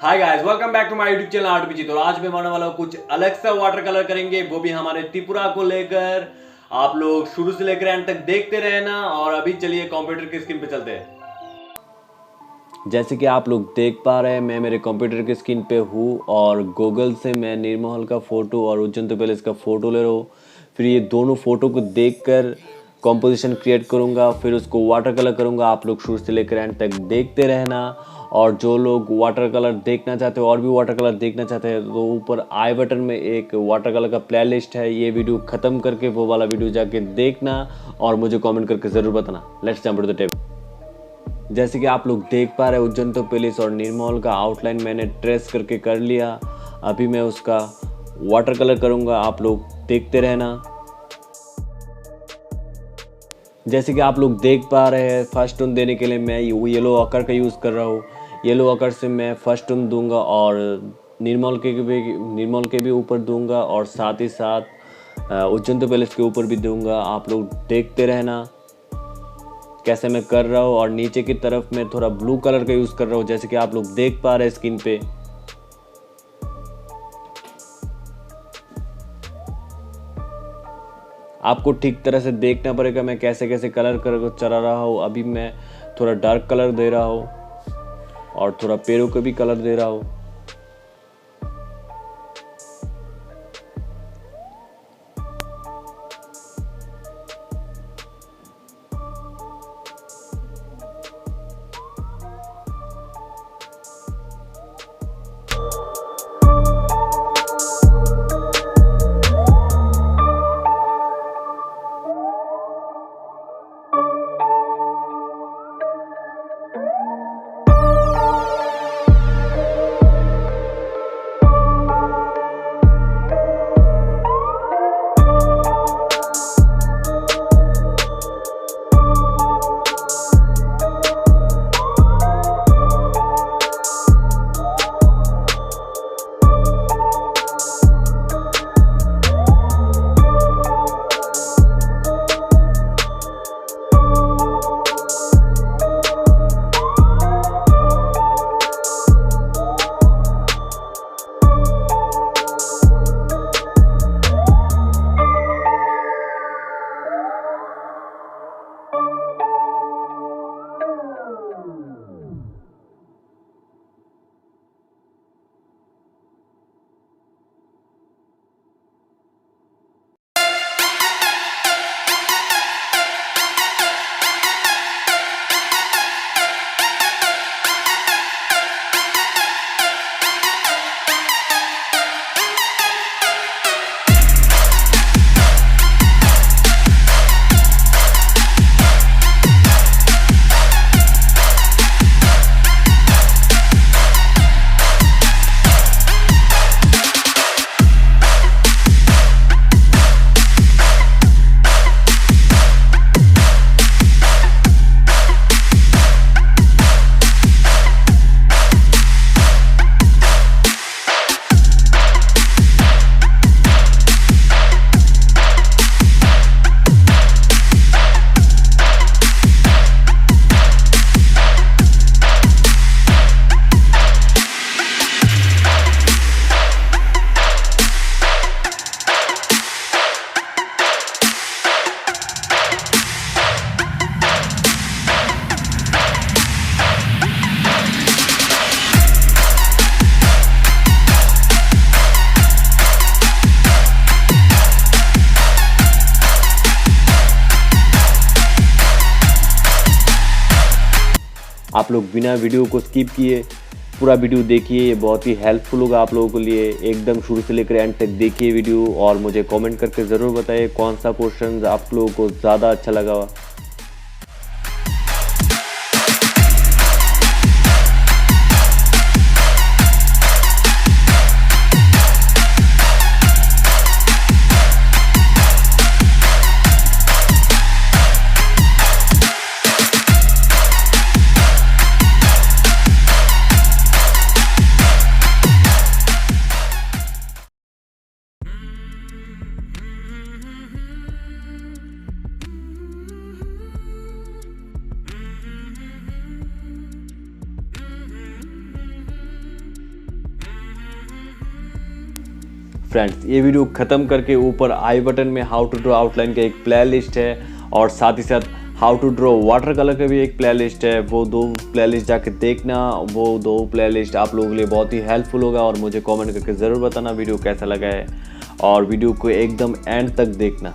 Hi guys, welcome back to my YouTube channel Abhijeet. और आज मैं बनाने वाला हूँ कुछ अलग सा वाटर कलर करेंगे, वो भी हमारे त्रिपुरा को लेकर। आप लोग शुरू से लेकर एंड तक देखते रहना। और अभी चलिए कंप्यूटर की स्क्रीन पे चलते हैं। जैसे कि आप लोग देख पा रहे हैं, मैं मेरे कंप्यूटर की स्क्रीन पे हूँ और गूगल से मैं नीरमहल का फ़ोटो और उज्जैन पैलेस का फ़ोटो ले रहा हूँ। फिर ये दोनों फ़ोटो को देखकर कॉम्पोजिशन क्रिएट करूँगा, फिर उसको वाटर कलर करूँगा। आप लोग शुरू से लेकर एंड तक देखते रहना। और जो लोग वाटर कलर देखना चाहते हो और भी वाटर कलर देखना चाहते हैं तो ऊपर आई बटन में एक वाटर कलर का प्लेलिस्ट है। ये वीडियो ख़त्म करके वो वाला वीडियो जाके देखना और मुझे कमेंट करके ज़रूर बताना। Let's jump to the tape. जैसे कि आप लोग देख पा रहे हैं, उज्जैन पैलेस और नीरमहल का आउटलाइन मैंने ट्रेस करके कर लिया। अभी मैं उसका वाटर कलर करूँगा, आप लोग देखते रहना। जैसे कि आप लोग देख पा रहे हैं, फर्स्ट टोन देने के लिए मैं येलो ऑकर का यूज़ कर रहा हूँ। येलो ऑकर से मैं फर्स्ट टोन दूंगा और नीरमहल के भी ऊपर दूंगा और साथ ही साथ उज्जैन पैलेस के ऊपर भी दूंगा। आप लोग देखते रहना कैसे मैं कर रहा हूँ। और नीचे की तरफ मैं थोड़ा ब्लू कलर का यूज़ कर रहा हूँ, जैसे कि आप लोग देख पा रहे हैं स्क्रीन पे। आपको ठीक तरह से देखना पड़ेगा मैं कैसे कैसे कलर कर चला रहा हूँ। अभी मैं थोड़ा डार्क कलर दे रहा हूँ और थोड़ा पैरों को भी कलर दे रहा हूँ। आप लोग बिना वीडियो को स्किप किए पूरा वीडियो देखिए, ये बहुत ही हेल्पफुल होगा आप लोगों के लिए। एकदम शुरू से लेकर एंड तक देखिए वीडियो और मुझे कमेंट करके ज़रूर बताइए कौन सा पोर्शन आप लोगों को ज़्यादा अच्छा लगा। फ्रेंड्स ये वीडियो ख़त्म करके ऊपर आई बटन में हाउ टू ड्रॉ आउटलाइन का एक प्ले लिस्ट है और साथ ही साथ how to draw water colour का भी एक प्ले लिस्ट है। वो दो प्ले लिस्ट जाके देखना, वो दो प्ले लिस्ट आप लोगों के लिए बहुत ही हेल्पफुल होगा और मुझे कमेंट करके ज़रूर बताना वीडियो कैसा लगा है और वीडियो को एकदम एंड तक देखना।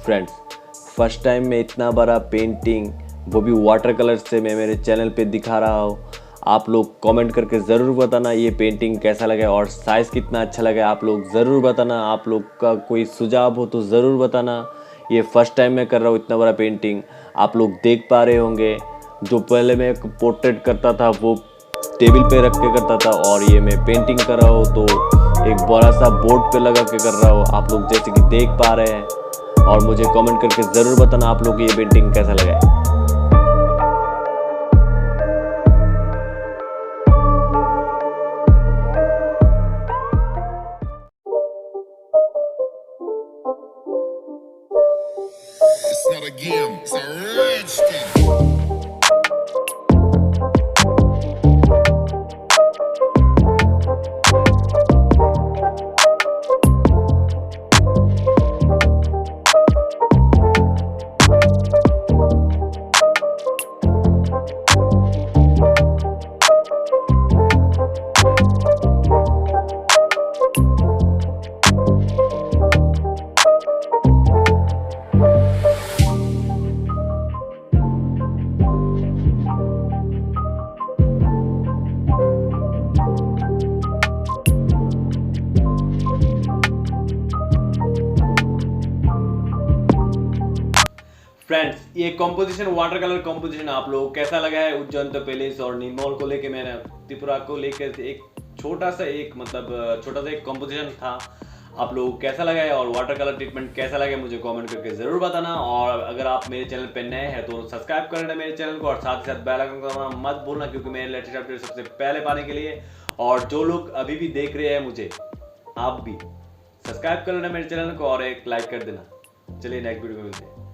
फ्रेंड्स फर्स्ट टाइम मैं इतना बड़ा पेंटिंग वो भी वाटर कलर से मैं मेरे चैनल पे दिखा रहा हूँ। आप लोग कमेंट करके ज़रूर बताना ये पेंटिंग कैसा लगा और साइज़ कितना अच्छा लगा आप लोग ज़रूर बताना। आप लोग का कोई सुझाव हो तो ज़रूर बताना। ये फर्स्ट टाइम मैं कर रहा हूँ इतना बड़ा पेंटिंग, आप लोग देख पा रहे होंगे। जो पहले मैं एक पोर्ट्रेट करता था वो टेबल पे रख के करता था और ये मैं पेंटिंग कर रहा हूँ तो एक बड़ा सा बोर्ड पे लगा के कर रहा हूँ, आप लोग जैसे कि देख पा रहे हैं। और मुझे कमेंट करके ज़रूर बताना आप लोग को ये पेंटिंग कैसा लगा है। It's not a game, it's a rich thing. Friends, ये कॉम्पोजिशन वाटर कलर कॉम्पोजिशन आप लोग कैसा लगा है? उज्जैन पैलेस और नीरमहल को लेके मैंने त्रिपुरा को लेकर एक छोटा सा एक कॉम्पोजिशन था। आप लोगों को कैसा लगा है और वाटर कलर ट्रीटमेंट कैसा लगा है मुझे कमेंट करके जरूर बताना। और अगर आप मेरे चैनल पे नए हैं तो सब्सक्राइब कर लेना मेरे चैनल को और साथ ही साथ बेल आइकन को दबाना मत भूलना, क्योंकि मेरे लेटेस्ट अपडेट सबसे पहले पाने के लिए। और जो लोग अभी भी देख रहे हैं मुझे, आप भी सब्सक्राइब कर लेना मेरे चैनल को और एक लाइक कर देना। चलिए नेक्स्ट वीडियो में मिलते हैं।